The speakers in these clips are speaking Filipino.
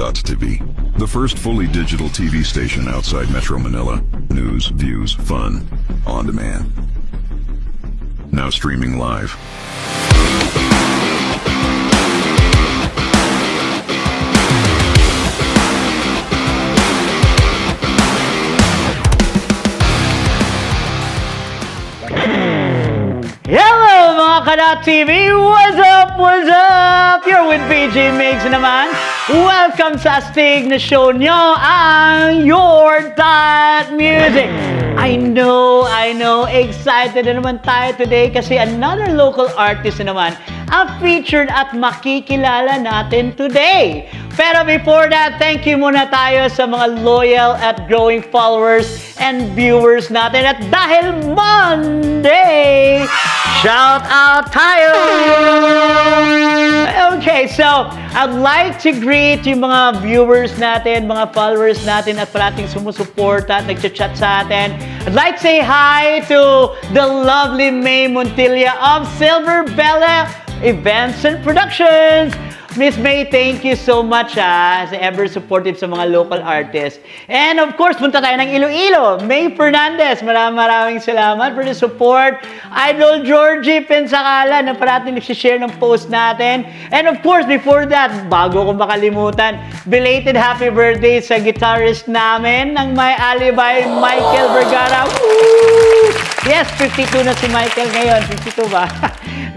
Manila.tv, the first fully digital TV station outside Metro Manila. News, views, fun, on demand. Now streaming live. Hello mga Kadat TV! What's up? What's up? You're with PJ Migs naman. Welcome sa astig na show nyo, ang Your Dot Music. I know, excited na naman tayo today kasi another local artist na naman ang featured at makikilala natin today. Pero before that, thank you muna tayo sa mga loyal at growing followers and viewers natin. At dahil Monday, shout out tayo! Okay, so I'd like to greet yung mga viewers natin, mga followers natin at parating sumusuporta at nagchat-chat sa atin. I'd like to say hi to the lovely May Montilla of Silver Bella Events and Productions. Miss May, thank you so much as ever supportive sa mga local artists. And of course, punta tayo ng Iloilo. May Fernandez, maraming salamat for the support. Idol Georgie Pensacala na parating nagsishare ng post natin. And of course, before that, bago ko makalimutan, belated happy birthday sa guitarist namin ng My Alibi, Michael Vergara. Woo! Yes, 52 na si Michael ngayon. 52 ba?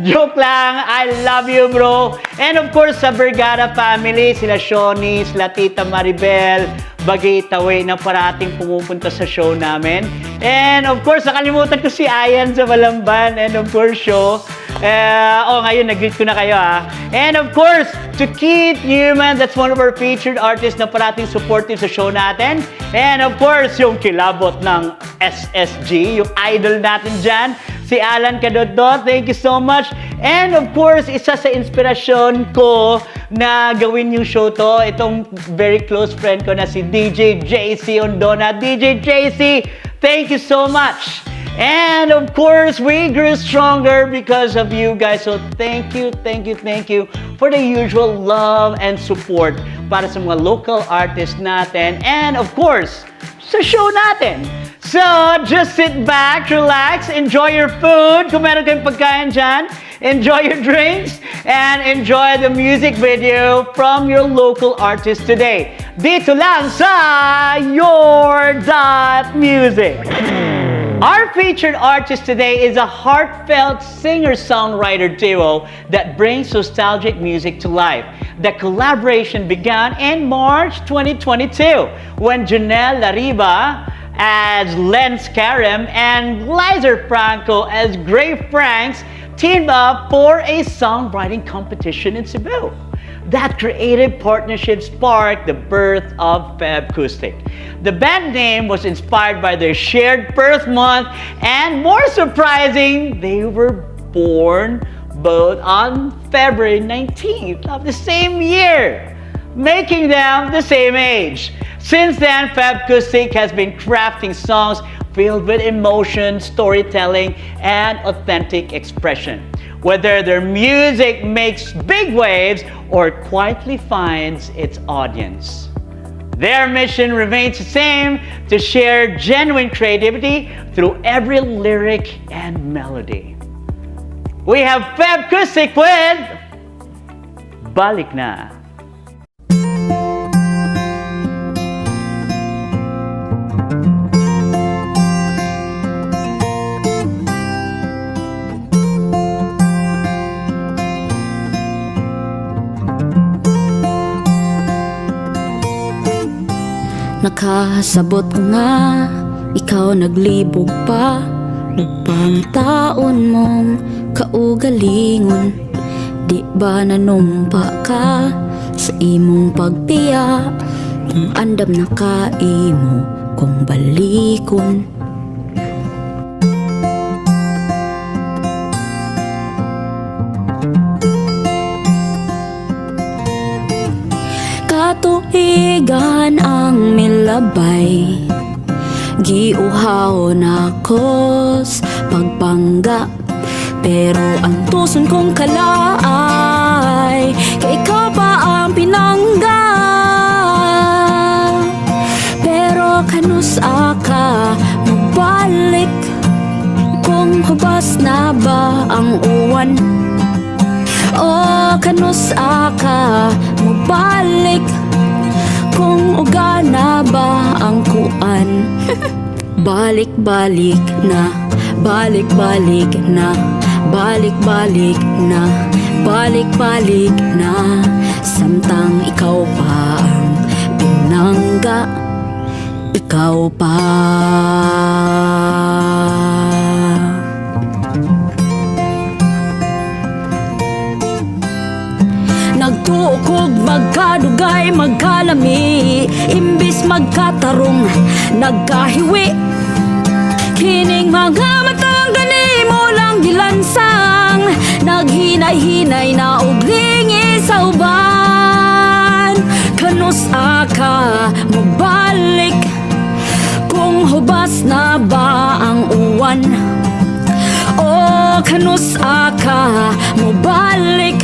Joke lang. I love you, bro. And of course, sa Vergara family, sila Shoni, sila Tita Maribel, Bagay-Taway na parating pumupunta sa show namin. And of course, nakalimutan ko si Ayan sa Balamban. And of course, show. Ngayon, nag-greet ko na kayo, ha. And of course, to Keith Newman, that's one of our featured artists na parating supportive sa show natin. And of course, yung kilabot ng SSG, yung idol natin dyan, si Alan Cadodot, thank you so much. And of course, isa sa inspirasyon ko na gawin yung show to, itong very close friend ko na si DJ JC Ondona. DJ JC, thank you so much. And of course, we grew stronger because of you guys. So thank you for the usual love and support para sa mga local artists natin. And of course, sa show natin. So, just sit back, relax, enjoy your food. Kung meron kayong pagkain dyan, enjoy your drinks, and enjoy the music video from your local artist today. Dito lang sa Your Dot Music. Our featured artist today is a heartfelt singer-songwriter duo that brings nostalgic music to life. The collaboration began in March 2022 when Janelle Lariba as Len Scarem and Lizer Franco as Gray Franks teamed up for a songwriting competition in Cebu. That creative partnership sparked the birth of Feb Acoustic. The band name was inspired by their shared birth month, and more surprising, they were born both on February 19th of the same year, making them the same age. Since then, Feb Acoustic has been crafting songs filled with emotion, storytelling, and authentic expression. Whether their music makes big waves or quietly finds its audience. Their mission remains the same, to share genuine creativity through every lyric and melody. We have Feb Acoustic with Balik Na. Nakasabot ko nga, ikaw naglibog pa. Upang taon mong kaugalingon, di ba nanumpa ka sa imong pagbiya? Kung andam na kaimo kung balikon. Katuigan ang milabay, giuhaw na kos pagpangga. Pero ang tuson kong kalaay, kay ikaw pa ang pinangga. hubas na ba ang uwan? O kanus aka mubalik kung uga na ba ang kuan? Balik-balik na, balik-balik na, balik-balik na, balik-balik na, samtang ikaw pa ang pinangga, ikaw pa. Nagtuokog, magkadugay, magkalami, imbis magkatarong, nagkahiwi. Kining mga matang gani mo lang gilansang, naghinay-hinay na uglingi sa uban. Kanus aka mabalik kung hubas na ba ang uwan? O kanus aka mabalik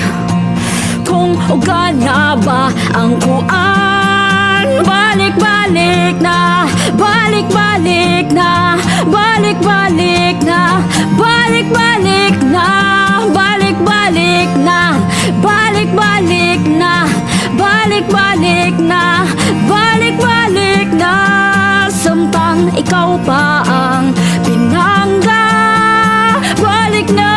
kung uga na ba ang kuan? Balik-balik na, balik-balik na, balik-balik na, balik-balik na, balik-balik na, balik-balik na, balik-balik na, balik-balik na, samtang ikaw pa ang pinangga, balik na.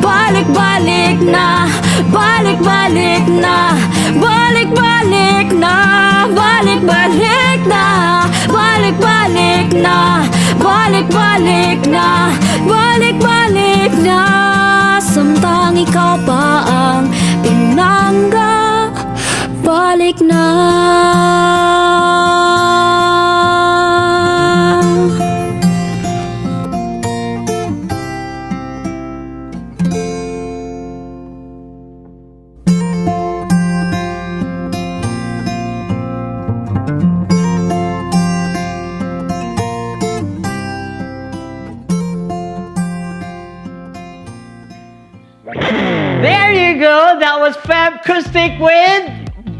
Balik-balik na, balik-balik na, balik-balik na, balik-balik na, balik-balik na, balik-balik na, balik-balik na, samtang ikaw pa ang pinangga, balik na. There you go! That was Feb Acoustic with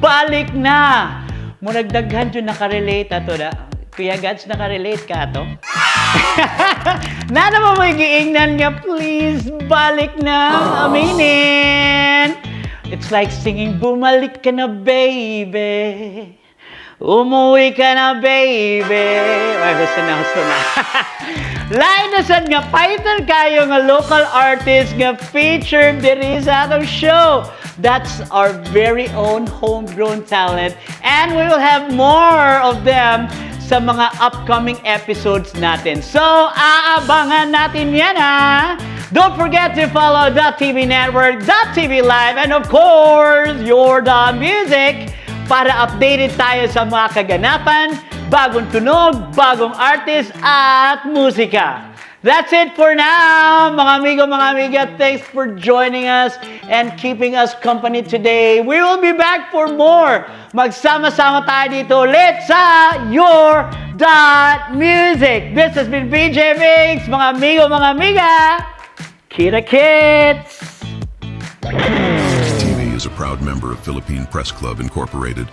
Balik Na. Munagdaghan yun nakarelate ato na. Kuya Gads, nakarelate ka ato? Na naman may giingnan nga, please, balik na. Aminin. It's like singing, bumalik ka na, baby. Umuwi ka na, baby. Ay, gusto na. Lain na sad nga python kayo nga local artist nga featured diri sa atong show. That's our very own homegrown talent, and we will have more of them sa mga upcoming episodes natin. So, aabangan natin yan, ha? Don't forget to follow .TV Network, .TV Live, and of course, Your The Music para updated tayo sa mga kaganapan, bagong tunog, bagong artist, at musika. That's it for now, mga amigo, mga amiga. Thanks for joining us and keeping us company today. We will be back for more. Magsama-sama tayo dito ulit sa Your Music. This has been VJ Mix, mga amigo, mga amiga. Kita kits! TV is a proud member of Philippine Press Club Incorporated.